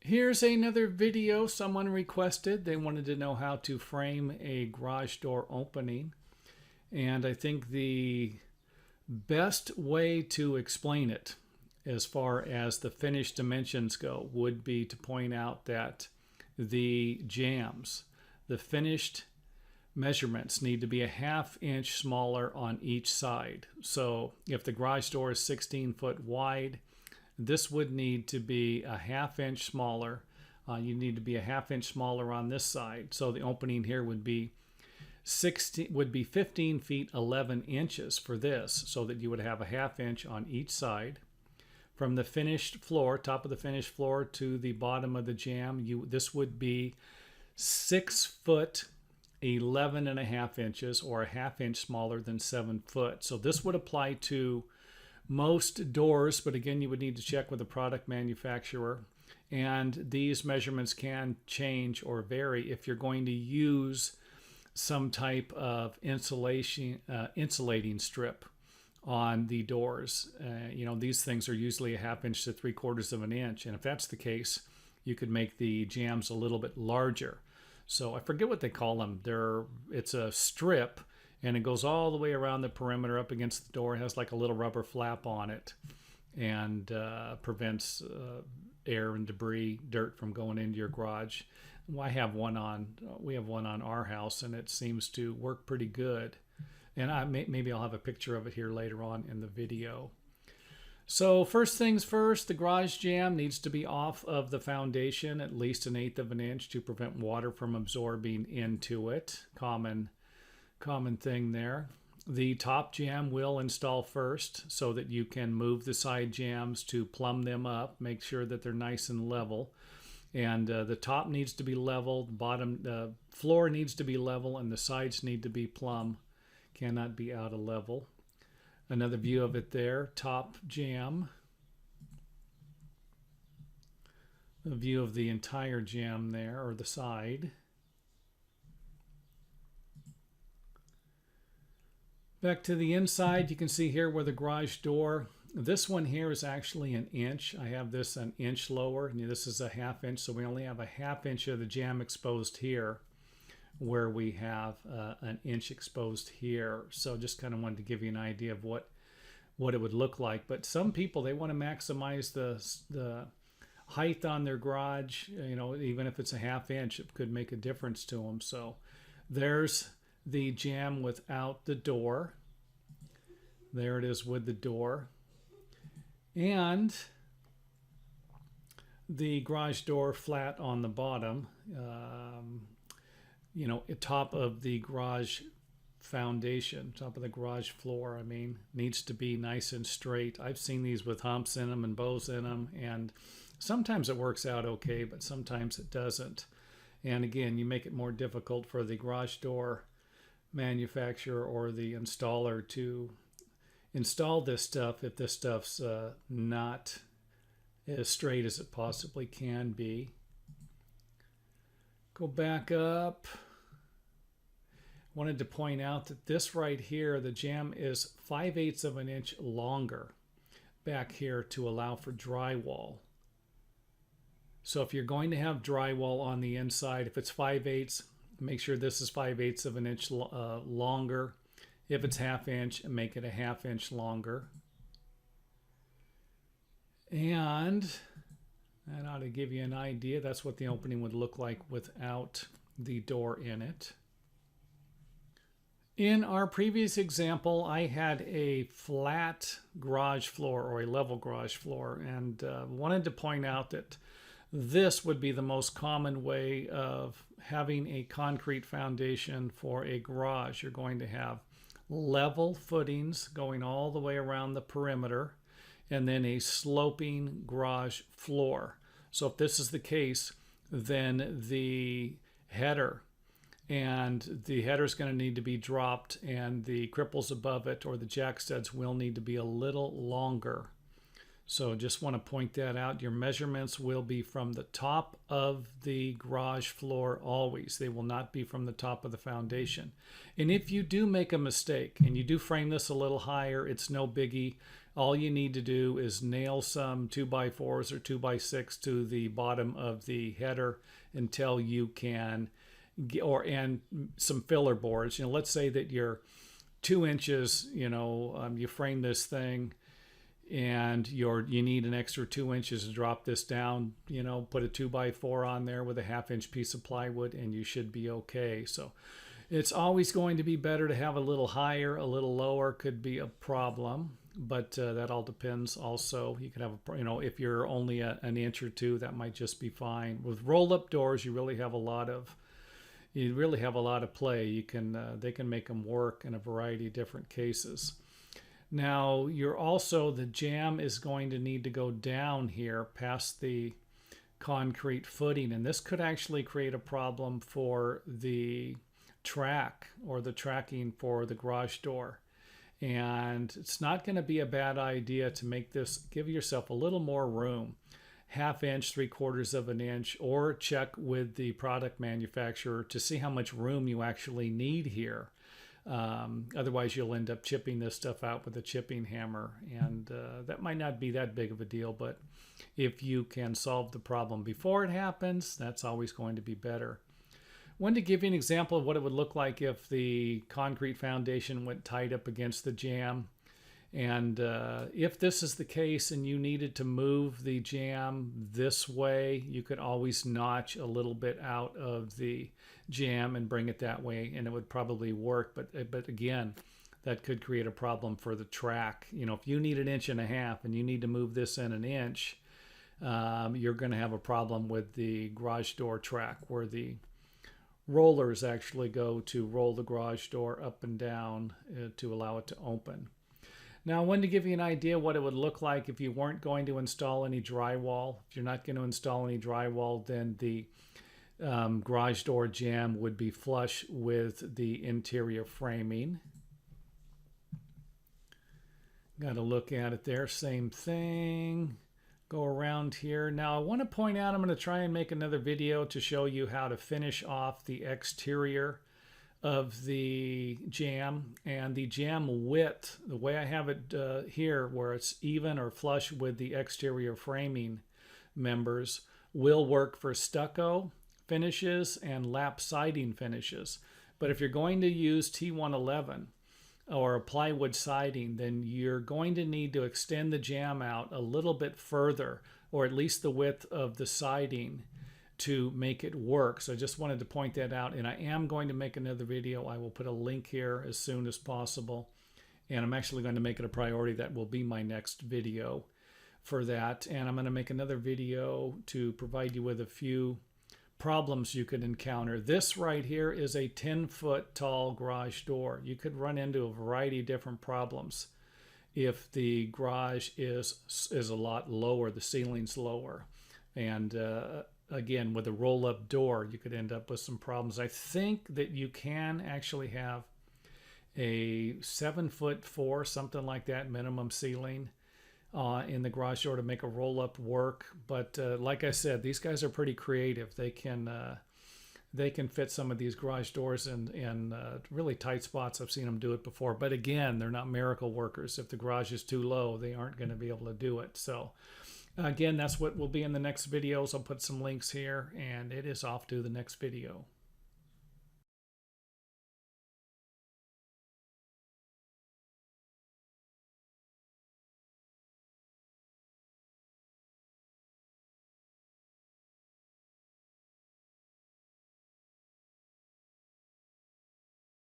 Here's another video someone requested. They wanted to know how to frame a garage door opening. And I think the best way to explain it as far as the finished dimensions go would be to point out that the jambs, the finished measurements need to be a ½ inch smaller on each side. So if the garage door is 16 foot wide, this would need to be a ½ inch smaller. You need to be a ½ inch smaller on this side. So the opening here would be 15 feet 11 inches for this, so that you would have a ½ inch on each side. From the finished floor, top of the finished floor to the bottom of the jamb, this would be 6 foot 11.5 inches, or a ½ inch smaller than 7 foot. So this would apply to most doors, but again, you would need to check with the product manufacturer. And these measurements can change or vary if you're going to use some type of insulating strip on the doors. These things are usually a ½ inch to 3/4 of an inch. And if that's the case, you could make the jambs a little bit larger. So I forget what they call them. It's a strip, and it goes all the way around the perimeter up against the door. It has like a little rubber flap on it, and prevents air and debris, dirt from going into your garage. We have one on our house, and it seems to work pretty good. And maybe I'll have a picture of it here later on in the video. So first things first, the garage jamb needs to be off of the foundation at least 1/8 of an inch to prevent water from absorbing into it. Common thing there. The top jamb will install first, so that you can move the side jambs to plumb them up, make sure that they're nice and level. And the top needs to be level, the floor needs to be level, and the sides need to be plumb, cannot be out of level. Another view of it there, top jamb. A view of the entire jamb there, or the side. Back to the inside, you can see here where the garage door, this one here is actually 1 inch. I have this 1 inch lower, and this is a ½ inch, so we only have a ½ inch of the jamb exposed here, where we have 1 inch exposed here. So just kind of wanted to give you an idea of what it would look like. But some people, they want to maximize the height on their garage. Even if it's a ½ inch, it could make a difference to them. So there's the jamb without the door. There it is with the door. And the garage door flat on the bottom. Top of the garage foundation, top of the garage floor, needs to be nice and straight. I've seen these with humps in them and bows in them, and sometimes it works out okay, but sometimes it doesn't. And again, you make it more difficult for the garage door manufacturer or the installer to install this stuff if this stuff's not as straight as it possibly can be. Go back up. Wanted to point out that this right here, the jamb is 5/8 of an inch longer back here to allow for drywall. So if you're going to have drywall on the inside, if it's 5/8, make sure this is 5/8 of an inch longer. If it's ½ inch, make it a ½ inch longer. And that ought to give you an idea. That's what the opening would look like without the door in it. In our previous example, I had a flat garage floor, or a level garage floor, and wanted to point out that this would be the most common way of having a concrete foundation for a garage. You're going to have level footings going all the way around the perimeter, and then a sloping garage floor. So if this is the case, then the header is going to need to be dropped, and the cripples above it, or the jack studs, will need to be a little longer. So just want to point that out. Your measurements will be from the top of the garage floor always. They will not be from the top of the foundation. And if you do make a mistake and you do frame this a little higher, it's no biggie. All you need to do is nail some 2x4s or 2x6 to the bottom of the header until you can and some filler boards. Let's say that you're 2 inches, you frame this thing and you need an extra 2 inches to drop this down, put a 2x4 on there with a 1/2 inch piece of plywood and you should be okay. So it's always going to be better to have a little higher. A little lower could be a problem, but that all depends also. You can have if you're only an inch or two, that might just be fine. With roll-up doors, you really have a lot of play. They can make them work in a variety of different cases. Now the jamb is going to need to go down here past the concrete footing, and this could actually create a problem for the track or the tracking for the garage door. And it's not going to be a bad idea to give yourself a little more room, 1/2 inch, 3/4 of an inch, or check with the product manufacturer to see how much room you actually need here. Otherwise you'll end up chipping this stuff out with a chipping hammer, and that might not be that big of a deal, but if you can solve the problem before it happens, that's always going to be better. I wanted to give you an example of what it would look like if the concrete foundation went tight up against the jamb. And if this is the case and you needed to move the jamb this way, you could always notch a little bit out of the jamb and bring it that way, and it would probably work. But again, that could create a problem for the track. If you need 1.5 inches and you need to move this in 1 inch, you're going to have a problem with the garage door track, where the rollers actually go to roll the garage door up and down to allow it to open. Now, I wanted to give you an idea what it would look like if you weren't going to install any drywall. If you're not going to install any drywall, then the garage door jamb would be flush with the interior framing. Got to look at it there, same thing. Go around here. Now I want to point out, I'm going to try and make another video to show you how to finish off the exterior of the jamb, and the jamb width, the way I have it here, where it's even or flush with the exterior framing members, will work for stucco finishes and lap siding finishes. But if you're going to use T111 or a plywood siding, then you're going to need to extend the jamb out a little bit further, or at least the width of the siding, to make it work. So I just wanted to point that out, and I am going to make another video. I will put a link here as soon as possible, and I'm actually going to make it a priority. That will be my next video for that, and I'm going to make another video to provide you with a few problems you could encounter. This right here is a 10-foot tall garage door. You could run into a variety of different problems if the garage is a lot lower, the ceiling's lower. And again, with a roll-up door, you could end up with some problems. I think that you can actually have a 7'4", something like that, minimum ceiling in the garage door to make a roll-up work. But like I said, these guys are pretty creative. They can fit some of these garage doors in really tight spots. I've seen them do it before. But again, they're not miracle workers. If the garage is too low, they aren't going to be able to do it. So again, that's what will be in the next videos. I'll put some links here, and it is off to the next video.